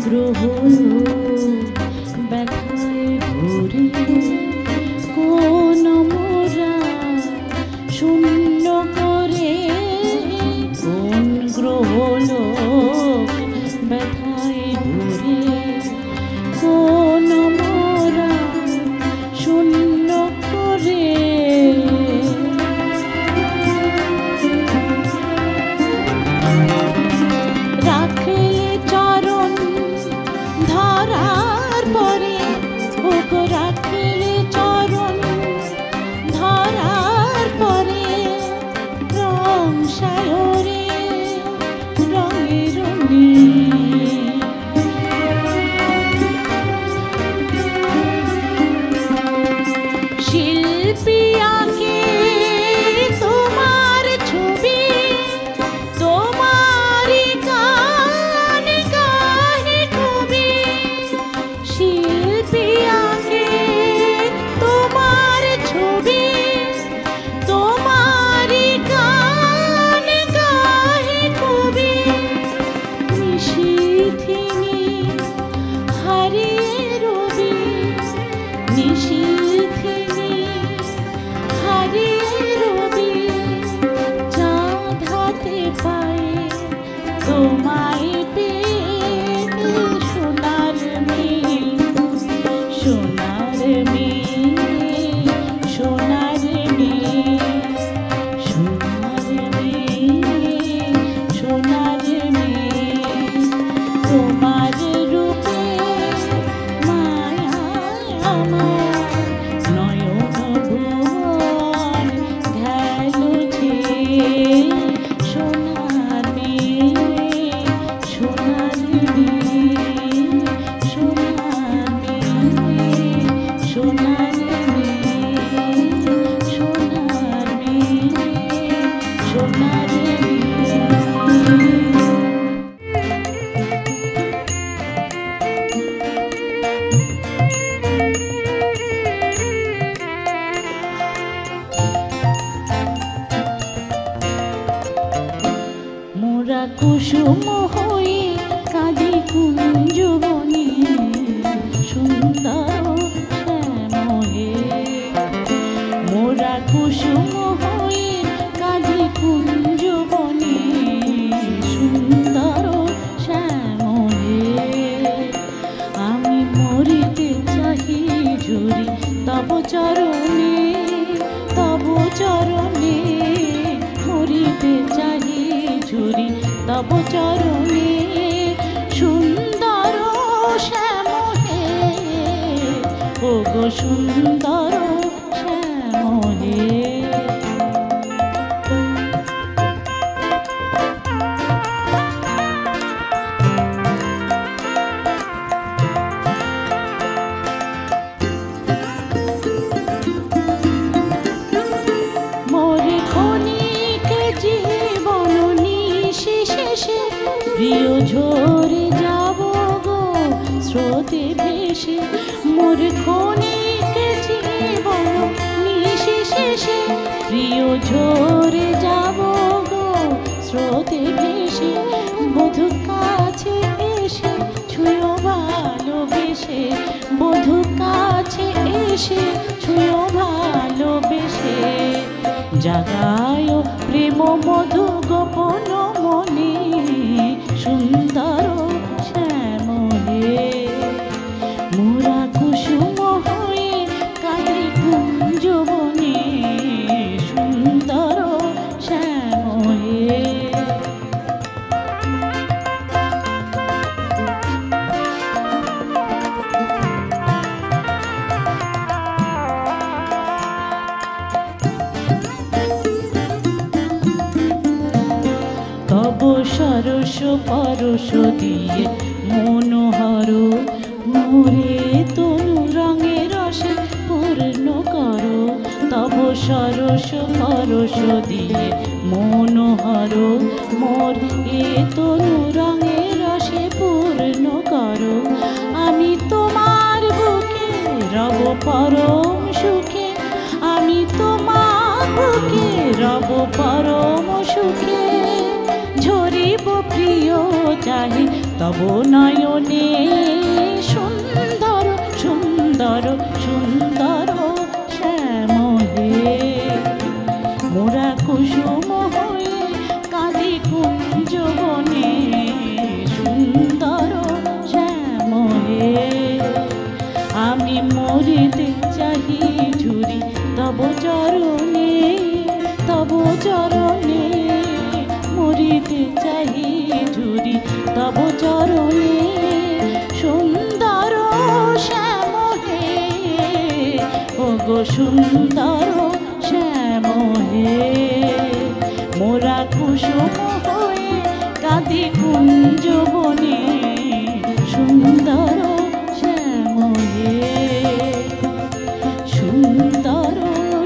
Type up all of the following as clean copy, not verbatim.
গ্রহ ব্যথায় ভরে কোন মোরা শূন্য করে কোন গ্রহ ব্যথায় ভরে কোন মোরা শূন্য করে রাখলে চরণ ধরার পরে ওগো রাখলে চরণ ধরার পরে রং সায়রে রঙে রঙে শিল্পী আঁকে তোমার ছবি তোমারই গান গাহে কবি শিল্পী আঁকে তোমার ছবি তোমারই গান গাহে কবি নিশিথিনী হারিয়ে রবি নিশিথিনী হারিয়ে রবি চাঁদ হাতে পায়ে তোমায় পেয়ে সোনার মেয়ে সোনার মেয়ে সোনার মেয়ে সোনার মেয়ে সোনার মেয়ে তোমার রূপে মায়া আমার নয়ন ভুবন গেল যে সোনার মেয়ে সোনার মেয়ে সোনার মেয়ে সোনার মেয়ে সোনার মেয়ে সোনার মেয়ে মোরা কুসুম হয়ে কাঁদি কুঞ্জবনে সুন্দর শ্যামলে মোরা কুসুম হয়ে কাঁদি কুঞ্জবনে সুন্দর শ্যামলে আমি মরিতে চাহি জুড়ি তব চরণে তব চরণে মরিতে চাহি জুড়ি তব চরণে সুন্দর শ্যামলে ওগো সুন্দর শ্যামলে মোরে ক্ষণিক জীবন নিশেষে প্রিয় ঝরে যাব গো স্রোতে ভেসে মোর ক্ষণিক জীবন নিশেষে প্রিয় ঝরে যাব গো স্রোতে ভেসে বধূ কাছে এসে ছুঁয়ো ভালোবেসে বধূ কাছে এসে ছুঁয়ো ভালোবেসে জাগায় প্রেম মধু গোপন মনে সুন্দর শ্যামলে মোরা কুসুম হয়ে কাঁদি কুঞ্জবনে সুন্দর শ্যামলে তব সরস পরশ দিয়ে মনোহর মোরে তনু রঙে রসে পূর্ণ করো তব সরস পরশ দিয়ে মনোহর মোর এ তনু রঙে রসে পূর্ণ করো আমি তোমার বুকে রব পরম সুখে আমি তোমার বুকে রব পরম সুখে ঝরিব প্রিয় চাহি তব নয়নে সুন্দর সুন্দর সুন্দর শ্যাম হে মোরা কুসুম হয়ে কাঁদি কুঞ্জ বনে সুন্দর শ্যাম হে আমি মরিতে চাহি ঝুরি তব চরণে তব চরণে মরিতে চাহি ঝুরি তব চরণে সুন্দর শ্যাম হে ওগো সুন্দর শ্যাম হে মোরা কুসুম হয়ে কাঁদি কুঞ্জ বনে সুন্দর শ্যাম হে সুন্দর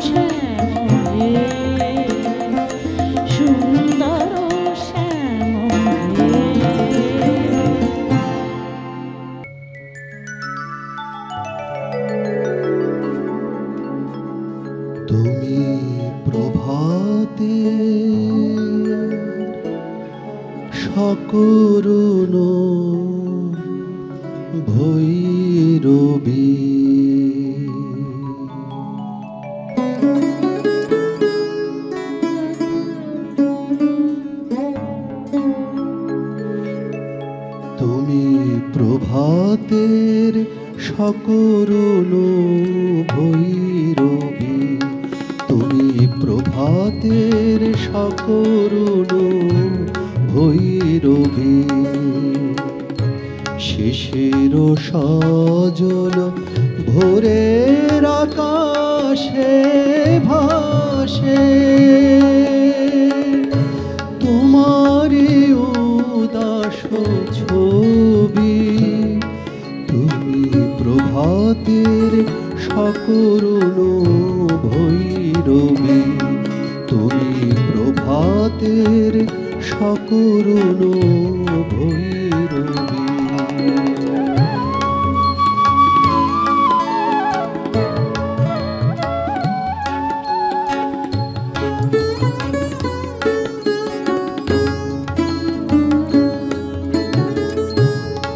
শ্যাম হে সুন্দর শ্যাম হে তুমি প্রভাতে সকরুণ ভৈরবী তুমি প্রভাতের সকরুণ ভৈরবী তুমি প্রভাতের সকরুণ ভৈরবী শিশির সজল ভোরের আকাশে ভাসে তোমারি উদাস ছবি তুমি প্রভাতের সকরুণ ভৈরবী তুমি প্রভাতের সকরুণ ভৈরবী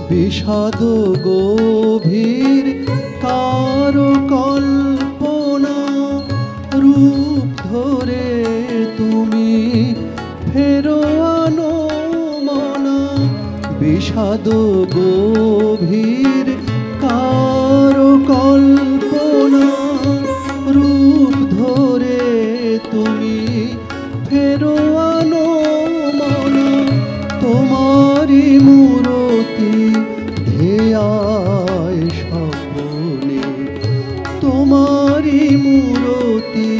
বিষাদ গভীর কারো কল্পনা রূপ ধরে তুমি ফেরো আনো মনা বিষাদ গভীর কারো কল্পনা রূপ ধরে তুমি ফেরো আনো মনা তোমারি মূরতি ধ্যেয়ায় স্বপ্নে তোমারি মূরতি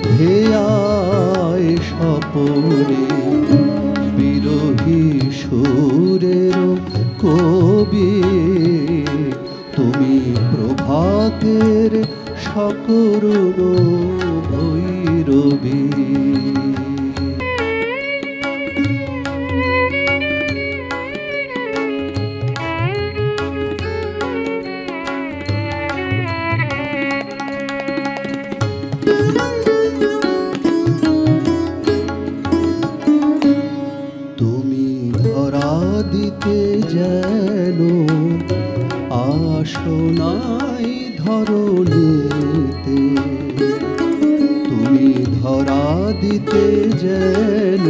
ধ্যেয়ায় স্বপ্নে বিরহী সুরের কবি তুমি প্রভাতের সকরুণ ভৈরবী তুমি ধরা দিতে যেন আসো নাই ধরণীতে তুমি ধরা দিতে যেন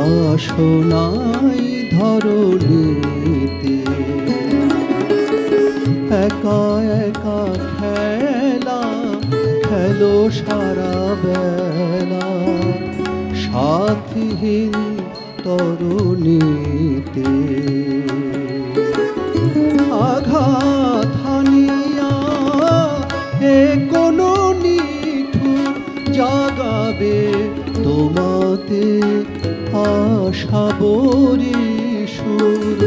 আসো নাই ধরণীতে একা একা খেলা খেলো সারা বেলা সাথীহীন তরুণীতে আঘাত হানিয়া এ কোনো নিঠুর জাগাবে তোমাতে আশা বরি সুর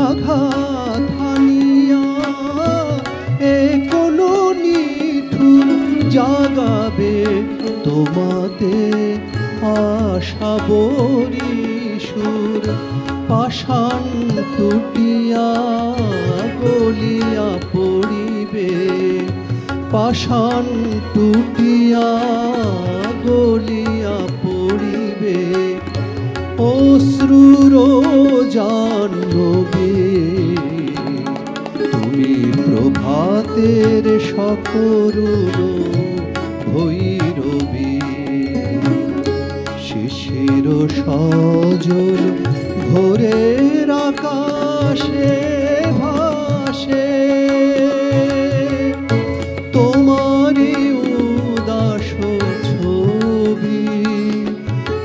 আঘাত হানিয়া এ কোনো নিঠুর জাগাবে তোমাতে আশা বরি সুর পাষাণ টুটিয়া গলিয়া পড়িবে পাষাণ টুটিয়া গলিয়া পড়িবে অশ্রুর জাহ্নবী, তুমি প্রভাতের সকরুণ ভৈরবী। শিশির সজল ভোরের আকাশে ভাসে তোমারই উদাস ছবি।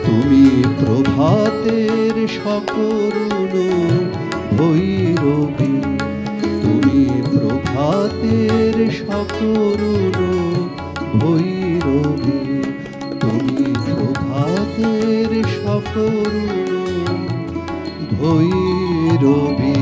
তুমি প্রভাতের সকরুণ ভৈরবী, তুমি প্রভাতের সকরুণ ভৈরবী, তুমি প্রভাতের সকরুণ ভৈরবী।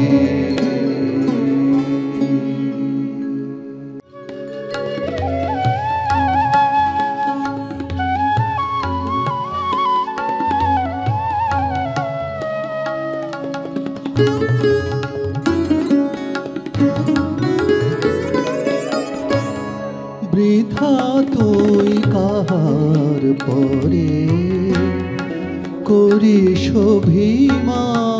বৃথা তুই কাহার পরে করিস অভিমান,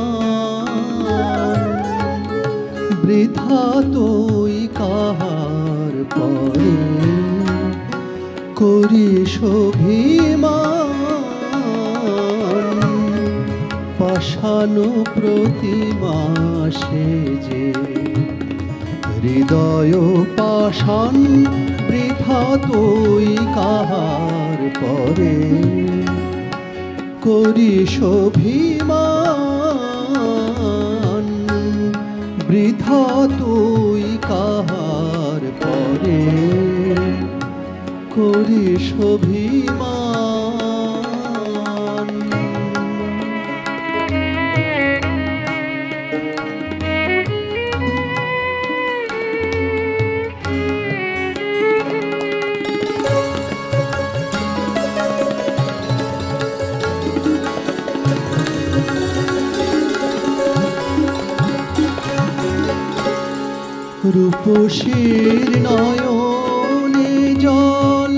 বৃথা তুই কাহার পরে করিস অভিমান। পাষাণ প্রতিমা সেজে হৃদয় পাষাণ, বৃথা তুই কাহার পরে করিস অভিমান। বৃথা তুই কাহার পরে করিস অভিমান। রূপসীর নয়নে জল,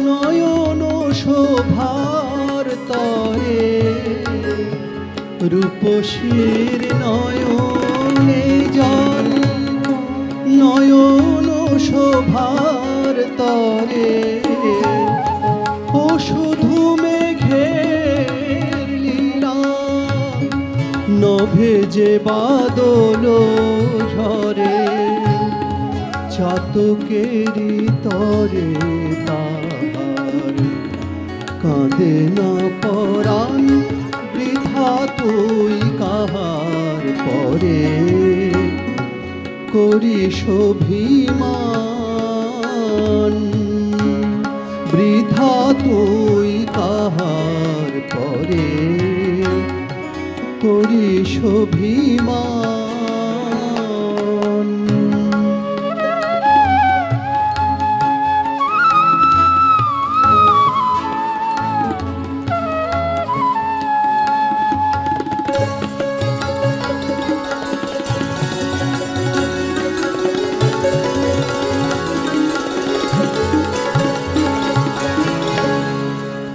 নয়ন শোভার তরে। রূপসীর নয়নে জল, নয়ন শোভার তরে। ও শুধু মেঘের লীলা, নভে যে বাদল ঝরে। চাতকেরি তরে তাহার কাঁদে না পরাণ, বৃথা তুই কাহার পরে করিস অভিমান। বৃথা তুই কাহার পরে করিস অভিমান।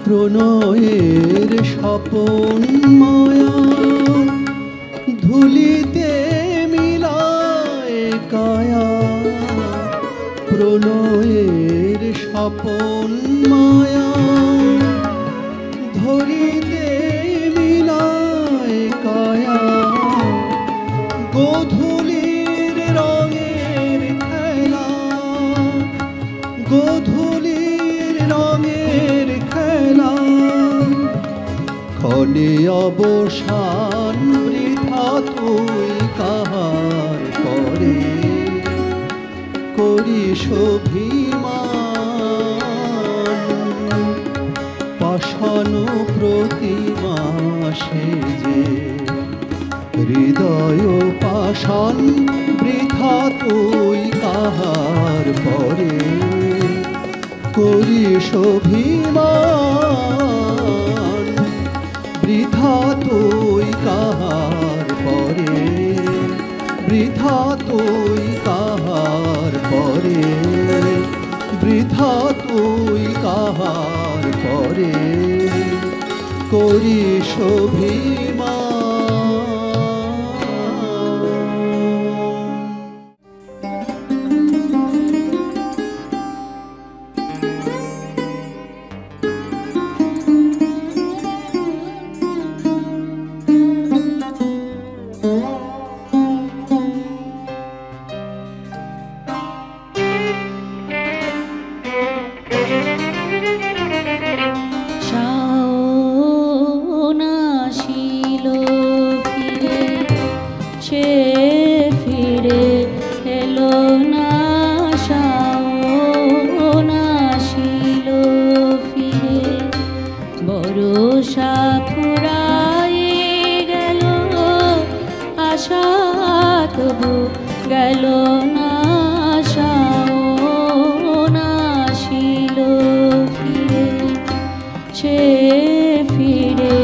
প্রণয়ের স্বপন মায়া ধুলিতে মিলায় কায়া। প্রণয়ের স্বপন মায়া ধরিতে মিলায় কায়া। গোধূলির রঙের খেলা, গোধূলির রঙের খেলা। ক্ষণে অবসান, বৃথা তুই কাহার পরে করিস অভিমান। পাষাণ প্রতিমা সেজে হৃদয় পাষাণ, বৃথা তুই কাহার পরে করিস অভিমান। বৃথা তুই কাহার পরে, বৃথা তুই কাহার পরে, বৃথা তুই কাহার পরে করিস অভিমান। শাওন আসিল ফিরে, সে ফিরে এলো না। শাওন আসিল ফিরে, বরষা ফুরায়ে গেল, আশা তবু গেল না। শাওন আসিল ফিরে, সে ফিরে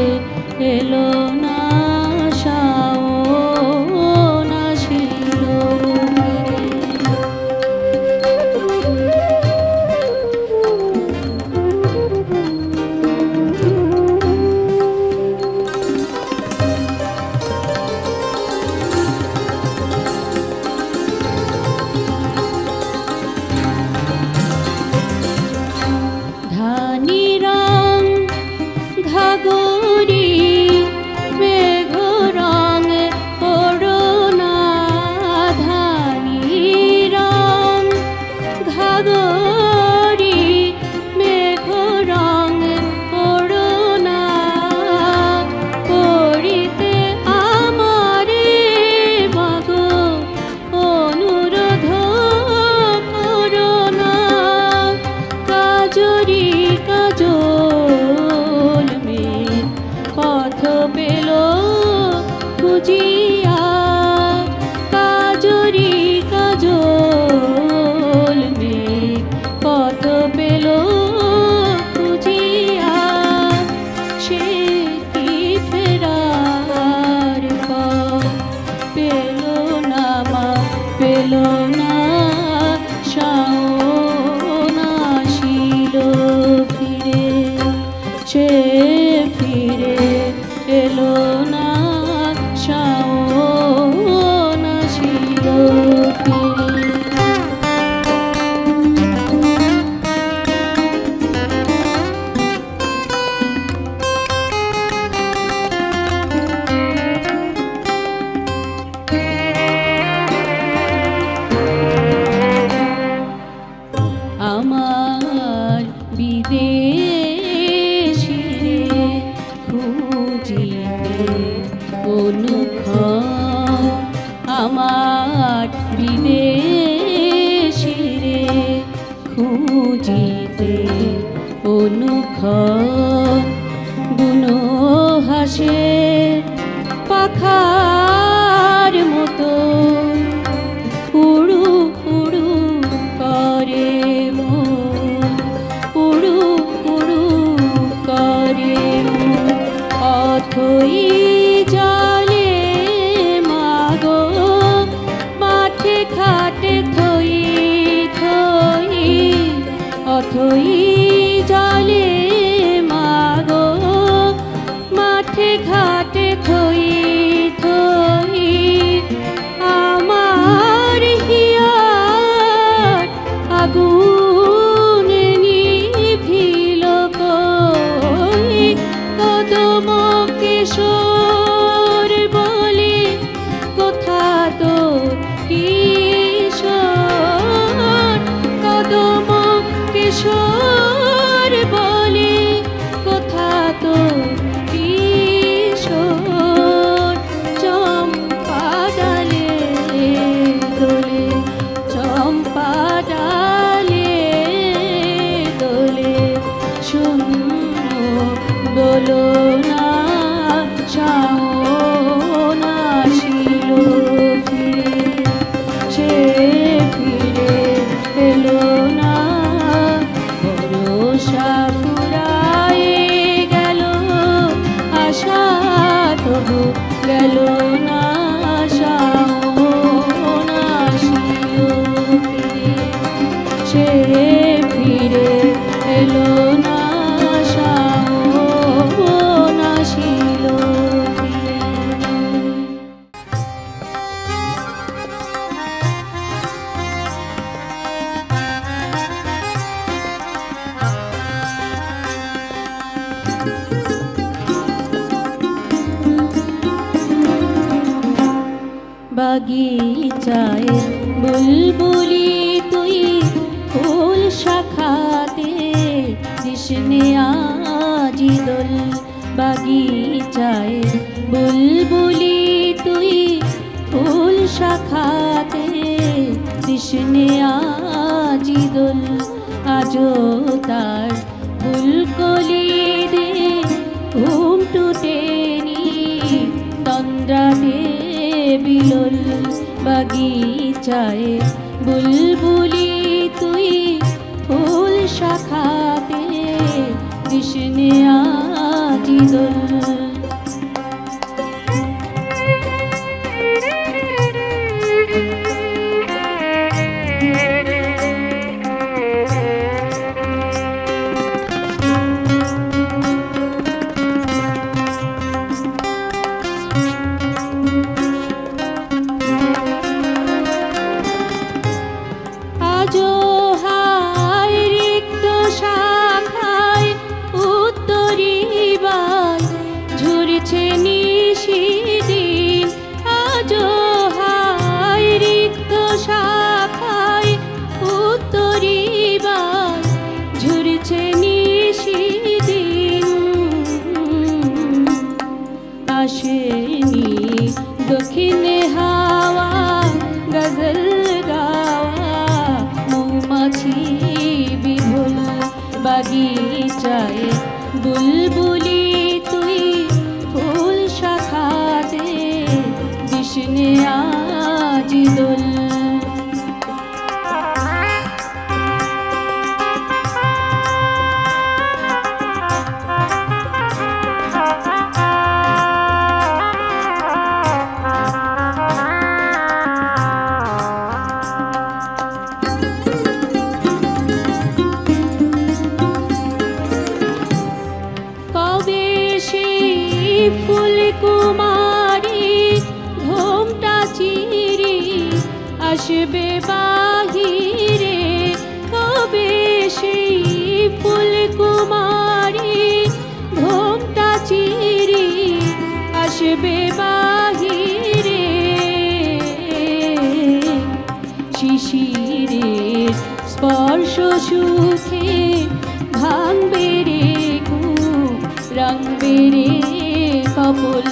এলো না। শাওন আসিল ফিরে। ধানি রং ঘাগরি, মেঘ রং করুণা। ধানি রং ঘাগরি, মেঘ রং করুণা। করিতে আমারে মাগো অনুরোধ করুণা। কাজরি কাজল মেঘ পথ পেল খুঁজিয়া। কাজরি কাজল মেঘ পথ পেল খুঁজিয়া। সে কি ফেরার পথ পেল না মা, পেল না। শাওন আসিল ফিরে, সে ফিরে এলো না। শাওন আসিল ফিরে। আমার বিদেশি রে খুঁজিতে অনুক্ষণ। আমার বিদেশি রে খুঁজিতে অনুক্ষণ। বুনো হাসে পাখার মতো উড়ু উড়ু করে মন, উড়ু উড়ু করে মন। অথই জলে মাগো মাঠে ঘাটে থই থই। অথই জলে মাগো মাঠে ঘাটে থই থই। আমার হিয়ার আগুন নিভিল কই। কদম কিশোর বলে কোথা তো কিশোর। কদম কিশোর বলে কোথা তো কিশোর। চম্পা ডালে দোলে, চম্পা ডালে দোলে, শূন্য দোলনা। শাওন আসিল ফিরে, বাগিচায় বুলবুলি তুই ফুল শাখাতে দিসনে আজি দোল বাগিচায় বুলবুলি তুই ফুল শাখাতে দিসনে আজি দোল আজো তার ফুলকলি দে ঘুম টুটেনি তন্দ্রাতে বিলোল বাগিচায় বুলবুলি তুই ফুল শাখাতে দিসনে আজি দোল আসেনি দক্ষিণে হাওয়া গজল গাওয়া মৌমাছি বিভোল বাগিচায় বুলবুলি তুই ফুল শাখাতে দিসনে আজি দোল ফুল কুমারী ঘোমটা চিরি আসবে বাহিরে কবে সেই ফুল কুমারী ঘোমটা চিরি আসবে বাহিরে শিশিরের স্পর্শ সুখে ভাঙবে রে ঘুম রাঙবে রে কপল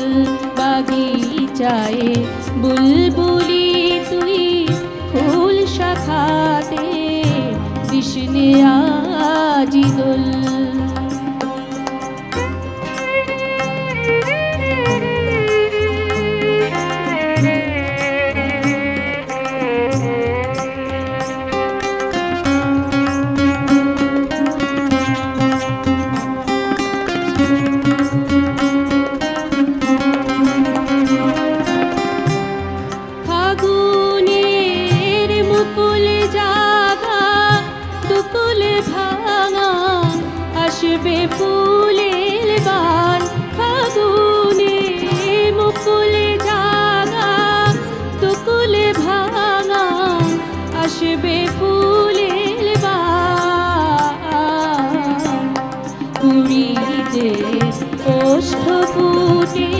বাগিচায় বুলবুলি তুই ফুল শাখাতে দিসনে আজি দোল আসবে ফুলের বান ফাগুনে মুকুল জাগা তুকুল ভাঙা আসবে ফুলের বান কুড়িতে ওষ্ঠ ফুটে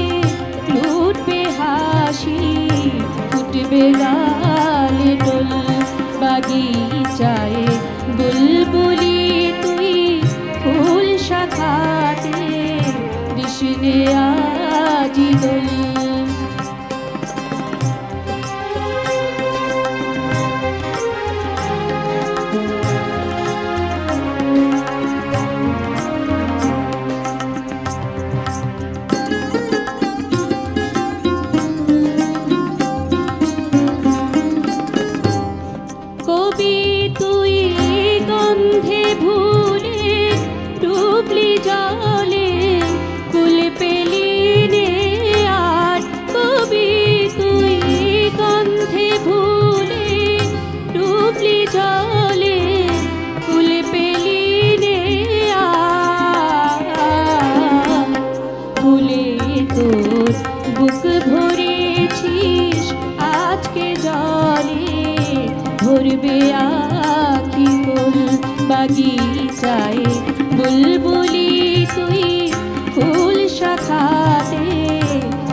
লুটবে হাসি ফুটবে গাল টোল বাগিচায় বুলবুলি তুই ফুল শাখাতে দিসনে আজি দোল কবি তুই গন্ধে ভুলে ডুবলি জলে কুল পেলি নে আর কবি তুই গন্ধে ভুলে ডুবলি জলে কুল পেলি নে আর ফুলে তোর বুক ভরেছিস আজকে জলে ভরবে আখি কোল বাগিচায় বুলবুলি তুই ফুল শাখাতে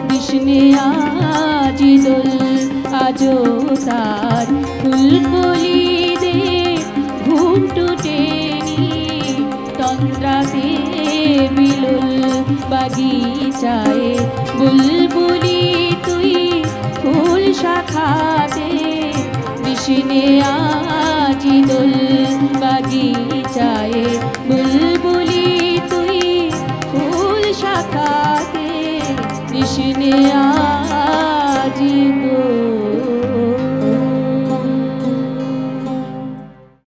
দিসনে আজি দোল আজো তার ফুলকলি দে ঘুমটু টেনি তন্দ্রাতে বিলুল বাগিচায় বুলবুলি তুই ফুল শাখাতে কৃষ্ণে আজি দোল বাগিচায়